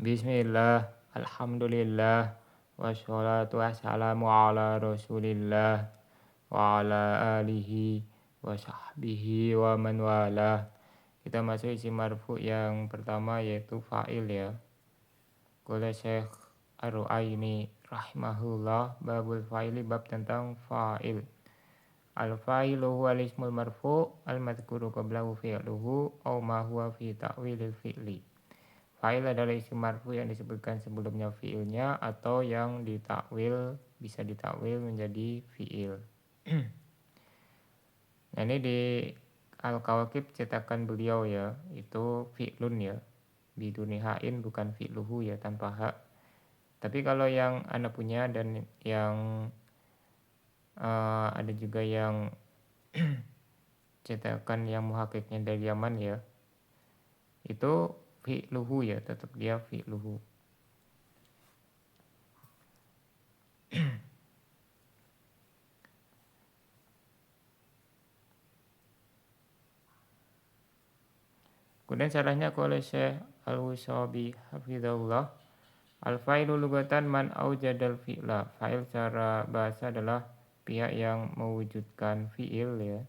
Bismillah, alhamdulillah, wassalatu wassalamu ala rasulillah, wa ala alihi, wa sahbihi, wa man wala. Kita masuk isim marfu yang pertama yaitu fa'il ya. Qala Syekh Ar-Ru'aini rahimahullah, babul fa'ili, bab tentang fa'il. Al-fa'ilu huwa al-ismul marfu al-madhkuru qablahu fi'luhu aw ma huwa fi ta'wilil fi'li. Fa'il adalah isim marfu yang disebutkan sebelumnya fi'ilnya atau yang ditakwil, bisa ditakwil menjadi fi'il. Nah ini di Al-Kawakib cetakan beliau ya, itu fi'lun ya, biduni ha'in, bukan fi'luhu ya, tanpa hak. Tapi kalau yang Anda punya dan yang ada juga yang cetakan yang muhakiknya dari Yaman ya, itu fi'luhu ya, tetap dia fi'luhu. Kemudian syarahnya oleh Syekh Al-Wusabi hafizahullah, al-fa'ilu lugatan man aujadal fi'la. Fa'il secara bahasa adalah pihak yang mewujudkan fi'il ya.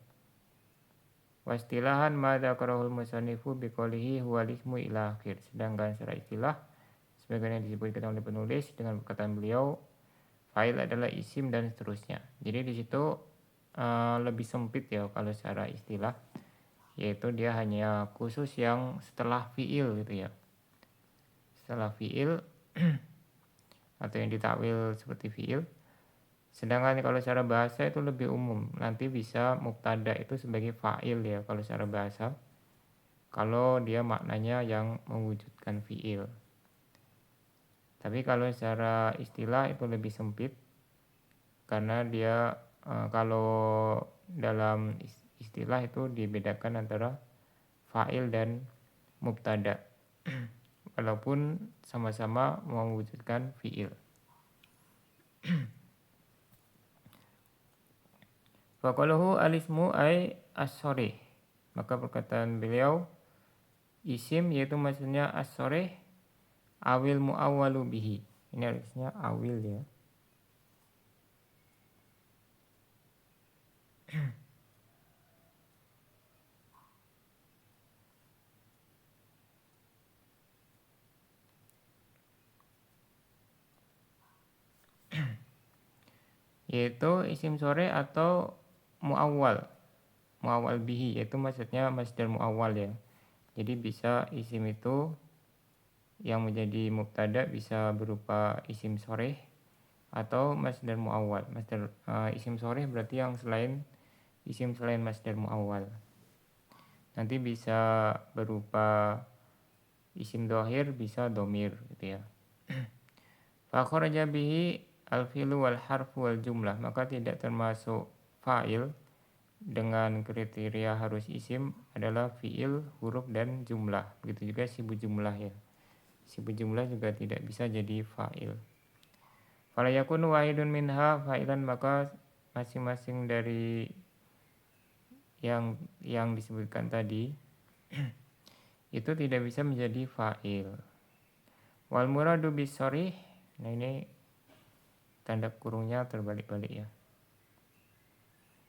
Wastilahan ma dzakarahul musannifu biqoulihi huwal ismu ila akhir. Sedangkan secara istilah sebagaimana disebutkan oleh penulis dengan perkataan beliau, fa'il adalah isim dan seterusnya. Jadi di situ lebih sempit ya kalau secara istilah, yaitu dia hanya khusus yang setelah fi'il gitu ya. Setelah fi'il atau yang ditakwil seperti fi'il. Sedangkan kalau secara bahasa itu lebih umum. Nanti bisa mubtada itu sebagai fa'il ya kalau secara bahasa. Kalau dia maknanya yang mewujudkan fi'il. Tapi kalau secara istilah itu lebih sempit. Karena dia kalau dalam istilah itu dibedakan antara fa'il dan mubtada. Walaupun sama-sama mewujudkan fi'il. Faqalahu alismu ay as-sorih. Maka perkataan beliau, isim yaitu maksudnya as-sorih awil mu'awwalu bihi. Ini harusnya awil ya. Yaitu isim sore atau mu'awwal. Mu'awwal bihi yaitu maksudnya masdar mu'awwal ya. Jadi bisa isim itu yang menjadi mubtada bisa berupa isim sore atau masdar mu'awwal. Masdar isim sore berarti yang selain isim selain masdar mu'awwal. Nanti bisa berupa isim dohir, bisa domir gitu ya. Fa kharaja bihi al-fi'lu wal harfu wal jumlah, maka tidak termasuk fa'il dengan kriteria harus isim adalah fi'il, huruf dan jumlah. Begitu juga sibu jumlah ya. Sibu jumlah juga tidak bisa jadi fa'il. Fala yakunu wahidun minha fa'ilan, maka masing-masing dari yang disebutkan tadi itu tidak bisa menjadi fa'il. Wal muradu bisorih, nah ini tanda kurungnya terbalik-balik ya.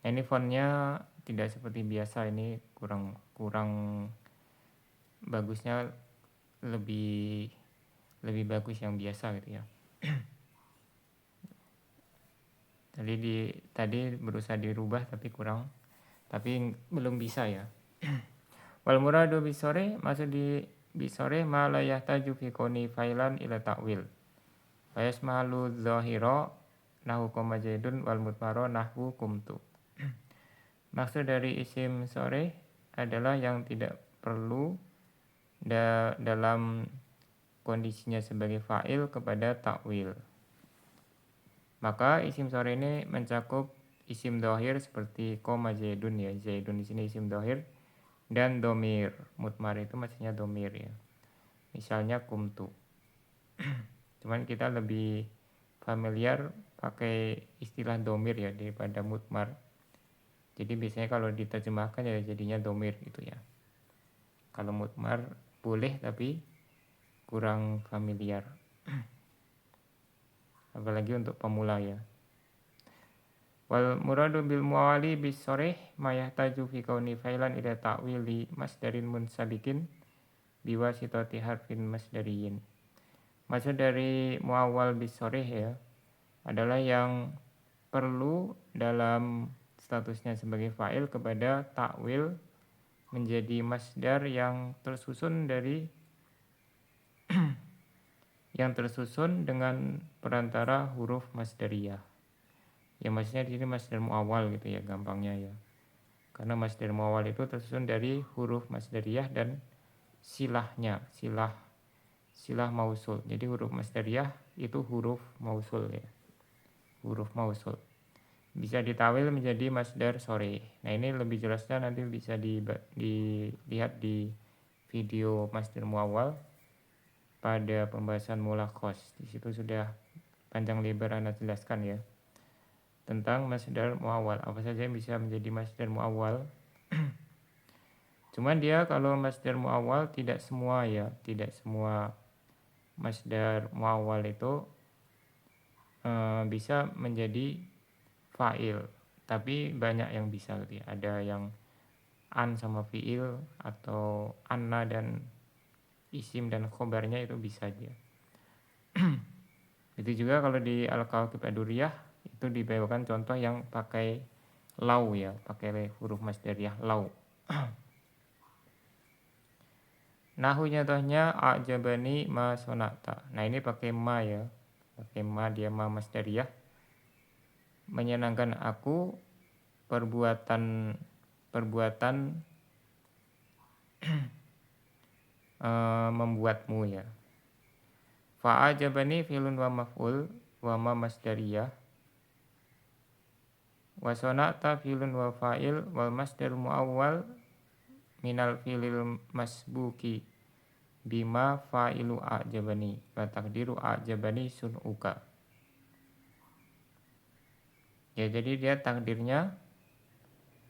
Nah, ini fontnya tidak seperti biasa, ini kurang bagusnya, lebih bagus yang biasa gitu ya. Tadi berusaha dirubah tapi belum bisa ya. Wal muradu bisore, maksud di bisore ma la yahtaju fi koni failan ila ta'wil. Wa yasmalu dzahira nahu koma zaidun wal mutmaro nahwu kumtu. Maksud dari isim sore adalah yang tidak perlu dalam kondisinya sebagai fa'il kepada ta'wil. Maka isim sore ini mencakup isim dohir seperti koma zaidun ya. Zaidun di sini isim dohir, dan domir. Mutmar itu maksudnya domir ya. Misalnya kumtu. Cuman kita lebih familiar pakai istilah domir ya daripada mutmar. Jadi biasanya kalau diterjemahkan ya jadinya domir gitu ya. Kalau mutmar boleh tapi kurang familiar. Apalagi untuk pemula ya. Wal muradu bil muawali bis soreh ma yahtaju fi kauni fa'ilan ila ta'wili masdarin munsabikin biwasitati harfin masdariyin. Maksud dari muawwal bis soreh ya adalah yang perlu dalam statusnya sebagai fa'il kepada takwil menjadi masdar yang tersusun dari yang tersusun dengan perantara huruf masdariyah. Ya maksudnya di sini masdar muawwal gitu ya gampangnya ya. Karena masdar muawwal itu tersusun dari huruf masdariyah dan silahnya, silah mausul. Jadi huruf masdariyah itu huruf mausul ya. Huruf mausul. Bisa ditawil menjadi masdar sore. Nah, ini lebih jelasnya nanti bisa dilihat di video masdar muawwal pada pembahasan mulakhos. Di situ sudah panjang lebar Anda jelaskan ya. Tentang masdar muawwal, apa saja yang bisa menjadi masdar muawwal. Cuman dia kalau masdar muawwal tidak semua ya, tidak semua masdar muawwal itu bisa menjadi fa'il, tapi banyak yang bisa gitu ya. Ada yang an sama fi'il atau anna dan isim dan khobarnya itu bisa dia. Itu juga kalau di Al-Kawakib Ad-Duriyah itu dibawakan contoh yang pakai lau ya, pakai huruf masdariyah lau. Nahunya tohnya a'jabani ma sonata. Nah ini pakai ma ya, pakai ma, dia ma masdariyah. Menyenangkan aku perbuatan membuatmu ya. Fa'ajabani fi'lun wa maf'ul wa ma masdariyah. Wa sonata fi'lun wa fa'il wal masdar muawwal minal fi'lil masbuki bima fa'ilu a'jabani wa takdiru a'jabani sun'uka. Ya jadi dia takdirnya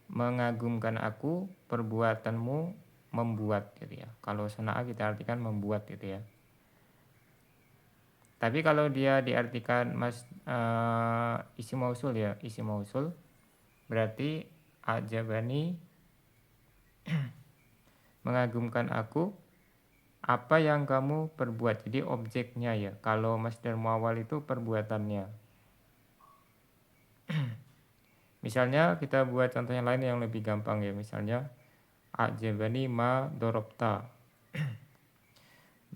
mengagumkan aku, perbuatanmu membuat gitu ya. Kalau sona'a kita artikan membuat gitu ya. Tapi kalau dia diartikan isim mausul ya, isim mausul berarti a'jabani mengagumkan aku apa yang kamu perbuat. Jadi objeknya ya. Kalau masdar muawwal itu perbuatannya. Misalnya kita buat contoh yang lain yang lebih gampang ya. Misalnya a'jabani ma dorobta.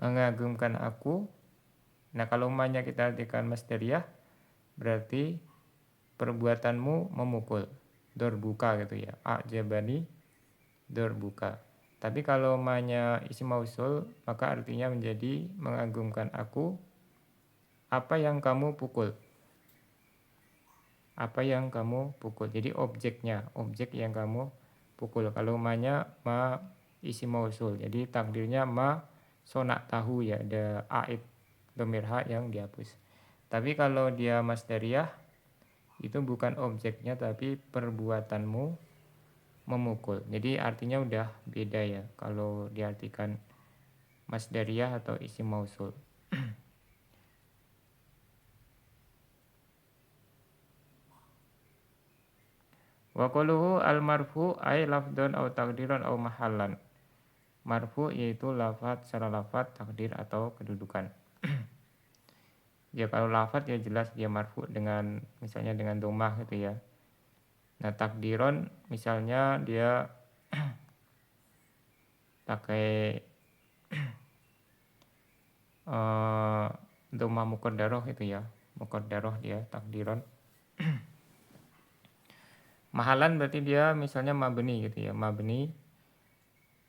Mengagumkan aku. Nah kalau ma-nya kita artikan masdariyah berarti perbuatanmu memukul. Dorbuka gitu ya. A'jabani dorbuka. Tapi kalau ma-nya isim mausul maka artinya menjadi mengagumkan aku apa yang kamu pukul. Apa yang kamu pukul. Jadi objeknya, objek yang kamu pukul. Kalau ma-nya ma isim mausul. Jadi takdirnya ma sonak tahu ya, ada aid dhamir ha yang dihapus. Tapi kalau dia masdariyah itu bukan objeknya tapi perbuatanmu memukul. Jadi artinya udah beda ya kalau diartikan masdariyah atau isim mausul. Wa quluhu al marfu ay lafdun au takdiran au mahallan. Marfu yaitu lafaz secara lafaz, takdir atau kedudukan. Ya kalau lafaz ya jelas dia marfu dengan misalnya dengan dhammah gitu ya. Nah takdiron misalnya dia pakai dhammah muqaddarah itu ya. Muqaddarah dia takdiron. Mahalan berarti dia misalnya mabni gitu ya. Mabni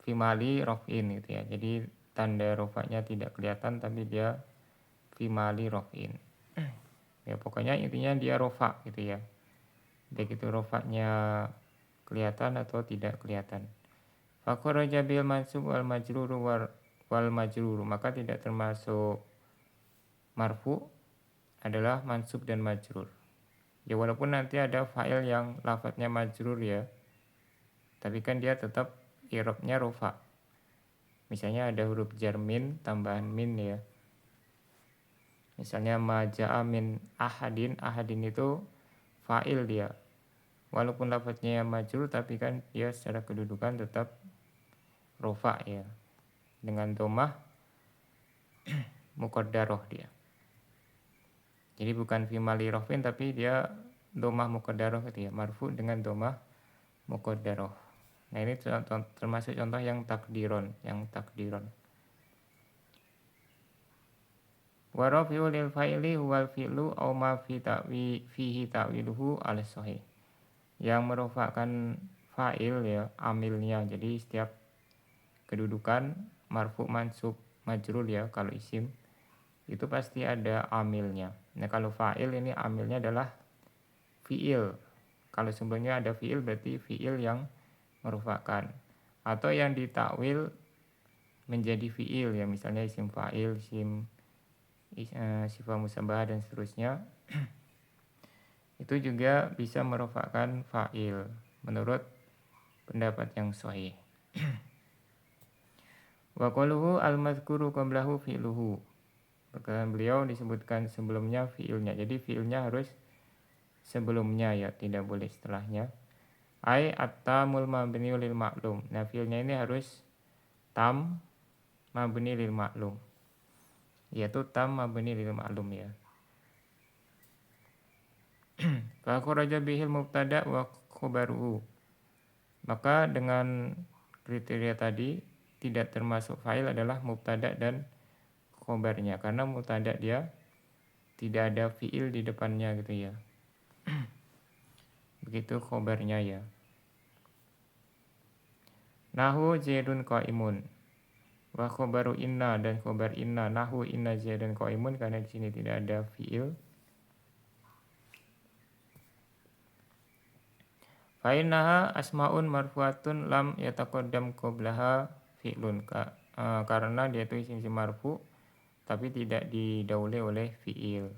fimali rof'in gitu ya. Jadi tanda rofaknya tidak kelihatan tapi dia fimali rof'in. Ya pokoknya intinya dia rofa gitu ya. Baik itu rofaknya kelihatan atau tidak kelihatan. Fakharaja bil mansub wal majruru wal majruru, maka tidak termasuk marfu adalah mansub dan majrur. Ya walaupun nanti ada fa'il yang lafadznya majrur ya. Tapi kan dia tetap i'rabnya rofa. Misalnya ada huruf jar min, tambahan min ya. Misalnya maja'a min ahadin, ahadin itu fa'il dia. Walaupun lafadznya majrur tapi kan dia secara kedudukan tetap rofa ya. Dengan domah muqaddarah dia. Jadi bukan fi mali rafin tapi dia domah muqaddarah gitu ya. Marfu dengan domah muqaddarah. Nah ini termasuk contoh yang takdiron, Wa rafi'u lil fa'ili huwal fi'lu aw ma fihi ta'wiluhu al sahih. Yang merofakkan fa'il ya amilnya. Jadi setiap kedudukan marfu mansub majrur ya kalau isim itu pasti ada amilnya. Nah kalau fa'il ini amilnya adalah fi'il. Kalau sebelumnya ada fi'il berarti fi'il yang merofakkan. Atau yang ditakwil menjadi fi'il ya, misalnya isim fa'il, isim sifat musabbah dan seterusnya. Itu juga bisa merofakkan fa'il menurut pendapat yang sahih. Wa qaluhu al-mazkuru qablahu fi'luhu. Perkataan beliau disebutkan sebelumnya fi'ilnya. Jadi fi'ilnya harus sebelumnya ya, tidak boleh setelahnya. Ai at-tamul mabni lil ma'lum. Nah, fi'ilnya ini harus tam mabni lil ma'lum. Yaitu tam mabni lil ma'lum ya. Fa kharaja bihil mubtada wa khabaruhu. Maka dengan kriteria tadi tidak termasuk fa'il adalah mubtada dan khobarnya, karena mubtada dia tidak ada fi'il di depannya gitu ya. Begitu khobarnya ya. Nahu zaidun qaimun. Wa khobaru inna, dan khobar inna nahu inna zaidun qaimun, karena di sini tidak ada fi'il. Fa innaha asmaun marfu'atun lam yataqaddam qablaha fi'lun. Karena dia itu isim marfu tapi tidak didahului oleh fi'il.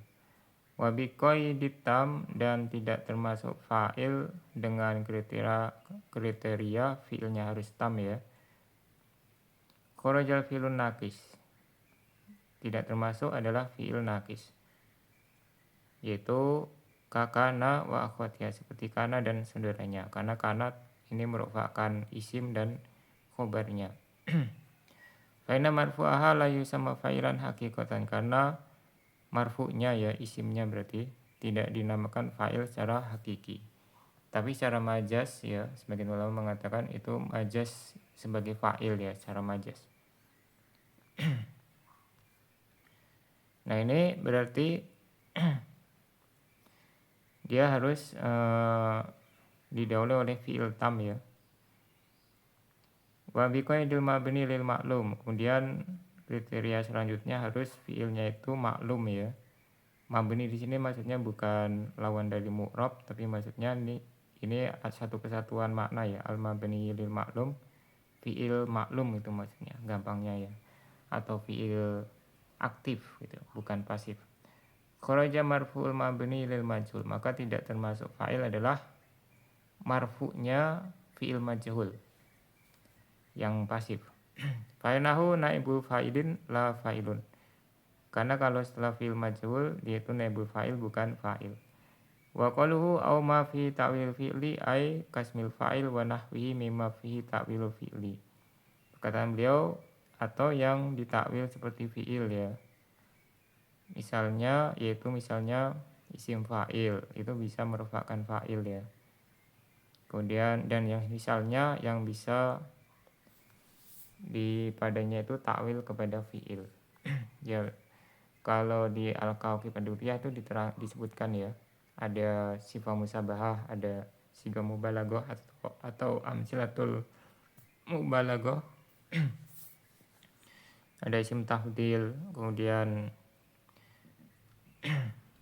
Wa biqaidit tam, dan tidak termasuk fa'il dengan kriteria fi'ilnya harus tam ya. Kharajal fi'lun naqis. Tidak termasuk adalah fi'il naqis. Yaitu kakana wa akhwatiha, seperti kana dan saudaranya. Karena kana ini merupakan isim dan khobarnya. Faina marfu'aha la yusamma fa'ilan haqiqatan, karena marfu'nya ya isimnya berarti tidak dinamakan fa'il secara hakiki. Tapi secara majas ya, sebagian ulama mengatakan itu majas sebagai fa'il ya, secara majas. Nah ini berarti dia harus didahului oleh fi'il tam ya. Wa biqaidil mabni lil maklum. Kemudian kriteria selanjutnya harus fi'ilnya itu maklum ya. Mabni di sini maksudnya bukan lawan dari mu'rab, tapi maksudnya ini satu kesatuan makna ya. Al mabni lil maklum, fi'il maklum itu maksudnya, gampangnya ya. Atau fi'il aktif gitu, bukan pasif. Kharaja marfu'ul mabni lil majhul, maka tidak termasuk fa'il adalah marfu'nya fi'il majhul yang pasif. Fa'inahu naibul fa'ilin la fa'ilun. Karena kalau setelah fi'il majhul dia itu naibul fa'il bukan fa'il. Wa qaluhu aw ma fi ta'wil fi'li ay kasmil fa'il wa nahwihi mimma fihi ta'wil fi'li. Perkataan beliau atau yang ditakwil seperti fi'il ya. Misalnya isim fa'il itu bisa merupakan fa'il ya. Kemudian dan yang misalnya yang bisa padanya itu takwil kepada fi'il. Ya kalau di Al-Kawfi Paduriyah itu disebutkan ya, ada sifat musabahah, ada siga mubalaghah atau amsilatul mubalaghah. Ada isim tafdil, kemudian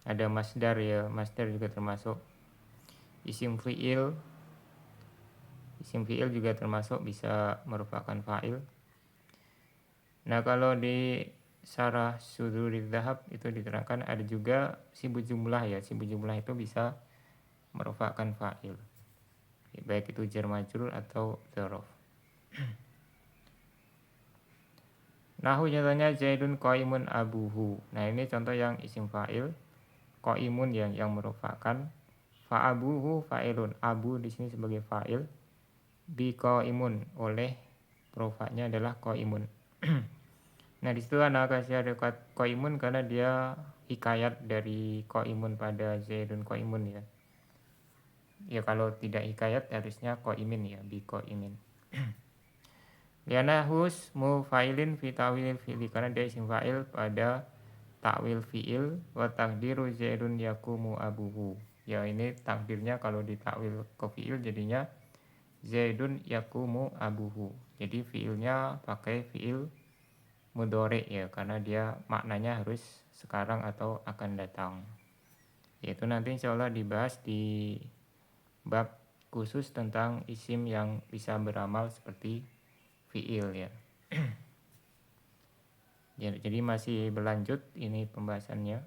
ada masdar ya, masdar juga termasuk isim fi'il. Isim fi'il juga termasuk bisa merupakan fa'il. Nah kalau di Syarah Sudurid Dhahab itu diterangkan ada juga sibuk jumlah ya. Sibuk jumlah itu bisa merupakan fa'il, baik itu jar majrur atau dzaraf. Nahu contohnya Zaidun qaimun abuhu. Nah, ini contoh yang isim fa'il, qaimun yang merupakan fa'abuhu fa'ilun. Abu di sini sebagai fa'il, bi qaimun oleh profaknya adalah qaimun. Nah, di situ ada kasih ada qaimun karena dia hikayat dari qaimun pada Zaidun qaimun ya. Ya kalau tidak hikayat harusnya qaimin ya, bi qaimin. Liana husmu fa'ilin fi ta'wilil fi'li karena dia isim fa'il pada takwil fi'il wa takdiru Zaidun yakumu abuhu. Ya ini takdirnya kalau ditakwil ke fi'il jadinya Zaidun yakumu abuhu. Jadi fi'ilnya pakai fi'il mudhari ya karena dia maknanya harus sekarang atau akan datang. Yaitu nanti insyaallah dibahas di bab khusus tentang isim yang bisa beramal seperti fi'il ya. Ya, jadi masih berlanjut ini pembahasannya.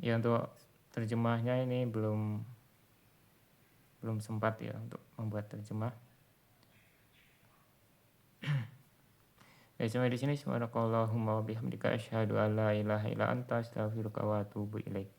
Ya untuk terjemahnya ini belum sempat ya untuk membuat terjemah. Ya sampai di sini subhanakallahumma wa bihamdika asyhadu an la ilaha illa anta astaghfiruka wa atubu ilaik.